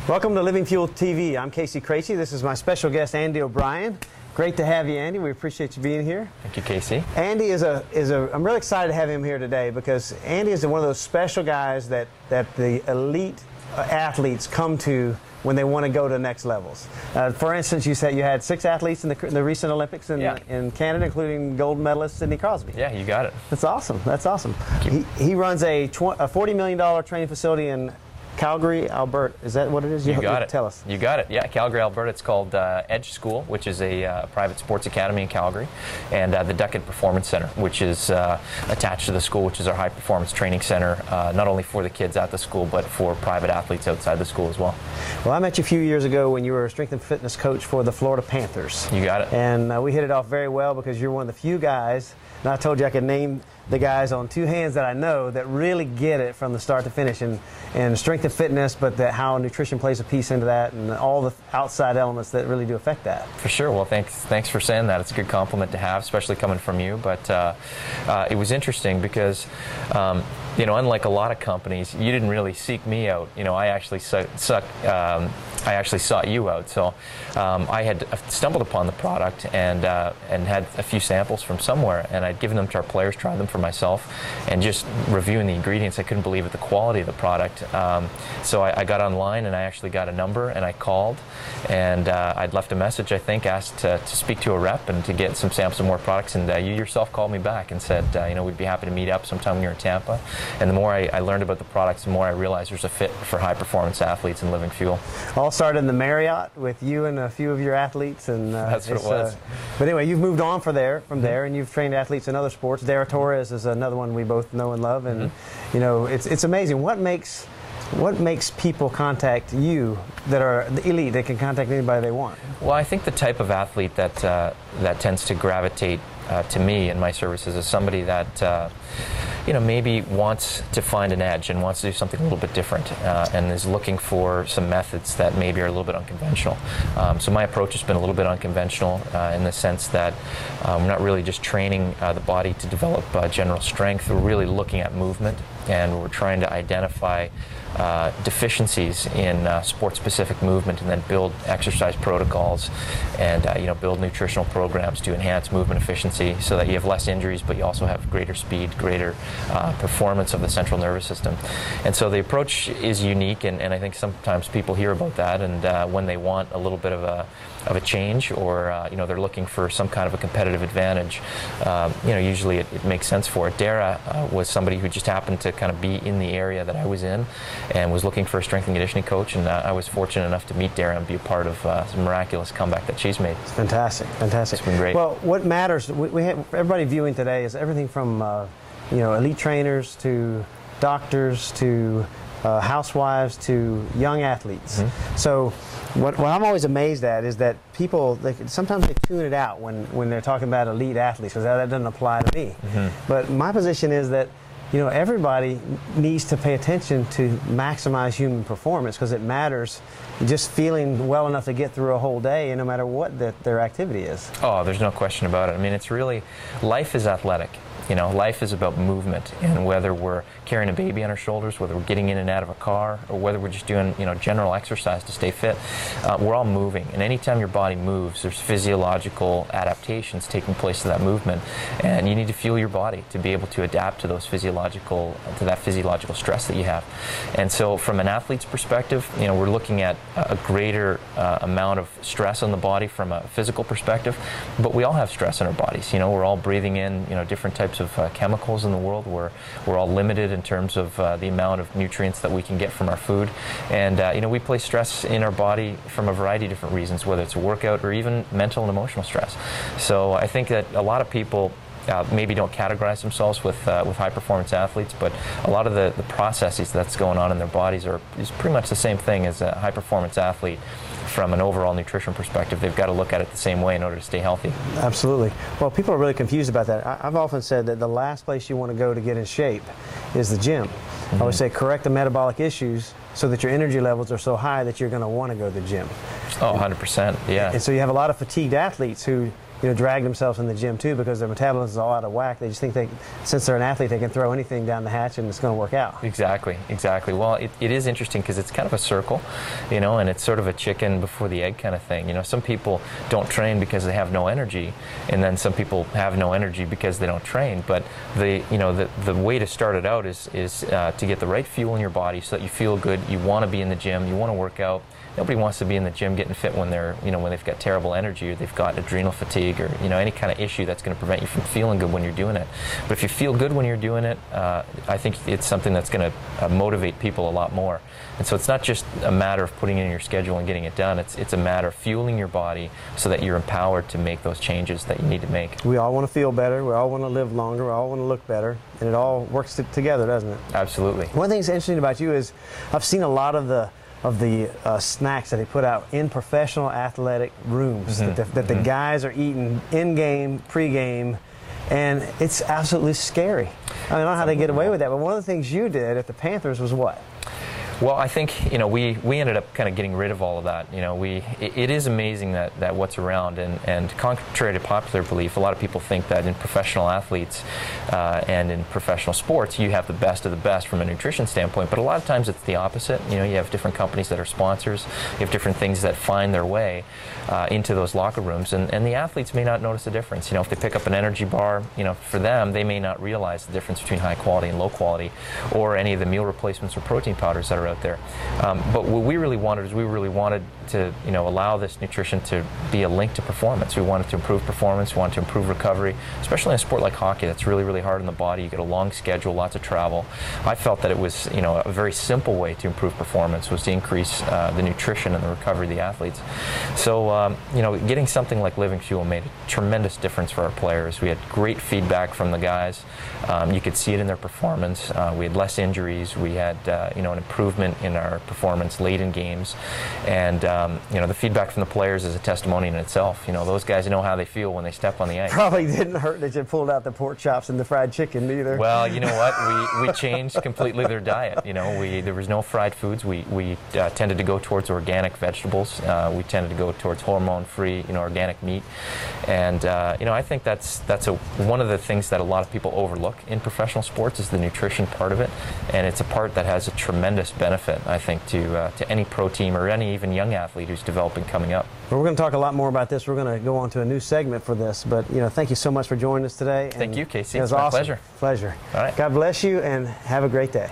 Welcome to Living Fuel TV. I'm KC Craichy. This is my special guest, Andy O'Brien. Great to have you, Andy. We appreciate you being here. Thank you, KC. Andy I'm really excited to have him here today because Andy is one of those special guys that the elite athletes come to when they want to go to the next levels. For instance, you said you had 6 athletes in the recent Olympics in Canada, including gold medalist Sidney Crosby. Yeah, you got it. That's awesome. That's awesome. He runs a $40 million training facility in Calgary, Alberta. Is that what it is? You got it. Tell us. You got it. Yeah, Calgary, Alberta. It's called Edge School, which is a private sports academy in Calgary, and the Duckett Performance Center, which is attached to the school, which is our high-performance training center, not only for the kids at the school, but for private athletes outside the school as well. Well, I met you a few years ago when you were a strength and fitness coach for the Florida Panthers. You got it. And we hit it off very well because you're one of the few guys, and I told you I could name the guys on 2 hands that I know that really get it from the start to finish, and strength and fitness, but how nutrition plays a piece into that, and all the outside elements that really do affect that. For sure. Well, thanks for saying that. It's a good compliment to have, especially coming from you. But it was interesting because unlike a lot of companies, you didn't really seek me out. I actually sought you out. So I had stumbled upon the product and had a few samples from somewhere, and I'd given them to our players, tried them for myself, and just reviewing the ingredients, I couldn't believe the quality of the product. So I got online and I actually got a number, and I called, and I'd left a message, I think, asked to speak to a rep and to get some samples of more products, and you yourself called me back and said, we'd be happy to meet up sometime when you're in Tampa. And the more I learned about the products, the more I realized there's a fit for high-performance athletes in Living Fuel. All started in the Marriott with you and a few of your athletes, and that's what it was. But anyway, you've moved on from there, and you've trained athletes in other sports. Dara Torres is another one we both know and love, and it's amazing what makes people contact you that are the elite. They can contact anybody they want. Well, I think the type of athlete that tends to gravitate to me and my services is somebody that maybe wants to find an edge and wants to do something a little bit different, and is looking for some methods that maybe are a little bit unconventional. So my approach has been a little bit unconventional in the sense that we're not really just training the body to develop general strength. We're really looking at movement, and we're trying to identify deficiencies in sport-specific movement, and then build exercise protocols and build nutritional programs to enhance movement efficiency so that you have less injuries, but you also have greater speed, greater performance of the central nervous system. And so the approach is unique, and I think sometimes people hear about that, and when they want a little bit of a change, or they're looking for some kind of a competitive advantage, usually it makes sense for it. Dara was somebody who just happened to kind of be in the area that I was in, and was looking for a strength and conditioning coach, and I was fortunate enough to meet Dara and be a part of some miraculous comeback that she's made. Fantastic, fantastic. It's been great. Well, what matters, we have everybody viewing today is everything from elite trainers to doctors to housewives to young athletes. Mm-hmm. So what I'm always amazed at is that people, sometimes they tune it out when they're talking about elite athletes, because that doesn't apply to me. Mm-hmm. But my position is that everybody needs to pay attention to maximize human performance, because it matters just feeling well enough to get through a whole day, and no matter what their activity is. Oh, there's no question about it. I mean, it's really, life is athletic. Life is about movement, and whether we're carrying a baby on our shoulders, whether we're getting in and out of a car, or whether we're just doing general exercise to stay fit, we're all moving. And anytime your body moves, there's physiological adaptations taking place to that movement, and you need to fuel your body to be able to adapt to that physiological stress that you have. And so, from an athlete's perspective, we're looking at a greater amount of stress on the body from a physical perspective, but we all have stress in our bodies. We're all breathing in different types of chemicals in the world. We're all limited in terms of the amount of nutrients that we can get from our food, and we place stress in our body from a variety of different reasons, whether it's a workout or even mental and emotional stress. So I think that a lot of people maybe don't categorize themselves with high-performance athletes, but a lot of the processes that's going on in their bodies is pretty much the same thing as a high-performance athlete. From an overall nutrition perspective, they've got to look at it the same way in order to stay healthy. Absolutely. Well, people are really confused about that. I've often said that the last place you want to go to get in shape is the gym. Mm-hmm. I always say correct the metabolic issues so that your energy levels are so high that you're going to want to go to the gym. Oh, 100%, yeah. And so you have a lot of fatigued athletes who drag themselves in the gym too because their metabolism is all out of whack. They just think since they're an athlete, they can throw anything down the hatch and it's going to work out. Exactly. Well, it is interesting because it's kind of a circle, and it's sort of a chicken before the egg kind of thing. Some people don't train because they have no energy, and then some people have no energy because they don't train. But the way to start it out is to get the right fuel in your body so that you feel good. You want to be in the gym. You want to work out. Nobody wants to be in the gym getting fit when when they've got terrible energy or they've got adrenal fatigue or any kind of issue that's going to prevent you from feeling good when you're doing it. But if you feel good when you're doing it, I think it's something that's going to motivate people a lot more. And so it's not just a matter of putting it in your schedule and getting it done. It's a matter of fueling your body so that you're empowered to make those changes that you need to make. We all want to feel better. We all want to live longer. We all want to look better. And it all works together, doesn't it? Absolutely. One thing that's interesting about you is I've seen a lot of the snacks that they put out in professional athletic rooms that the guys are eating in-game, pre-game, and it's absolutely scary. I don't know how they get away with that, but one of the things you did at the Panthers was what? Well, I think we ended up kind of getting rid of all of that. It is amazing that what's around, and contrary to popular belief, a lot of people think that in professional athletes and in professional sports you have the best of the best from a nutrition standpoint. But a lot of times it's the opposite. You have different companies that are sponsors. You have different things that find their way into those locker rooms, and the athletes may not notice the difference. If they pick up an energy bar, for them they may not realize the difference between high quality and low quality, or any of the meal replacements or protein powders that are out there. But what we really wanted is to allow this nutrition to be a link to performance. We wanted to improve performance. We wanted to improve recovery, especially in a sport like hockey that's really, really hard on the body. You get a long schedule, lots of travel. I felt that it was a very simple way to improve performance was to increase the nutrition and the recovery of the athletes. So getting something like Living Fuel made a tremendous difference for our players. We had great feedback from the guys. You could see it in their performance. We had less injuries. We had an improvement in our performance late in games, and the feedback from the players is a testimony in itself. Those guys know how they feel when they step on the ice. Probably didn't hurt that you pulled out the pork chops and the fried chicken either. Well, you know what? We changed completely their diet. There was no fried foods. We tended to go towards organic vegetables. We tended to go towards hormone-free, organic meat, and I think that's one of the things that a lot of people overlook in professional sports is the nutrition part of it, and it's a part that has a tremendous benefit, I think, to any pro team or any even young athlete who's developing coming up. Well, we're going to talk a lot more about this. We're going to go on to a new segment for this, but thank you so much for joining us today. Thank you, KC. It was my awesome. Pleasure. Pleasure. All right. God bless you and have a great day.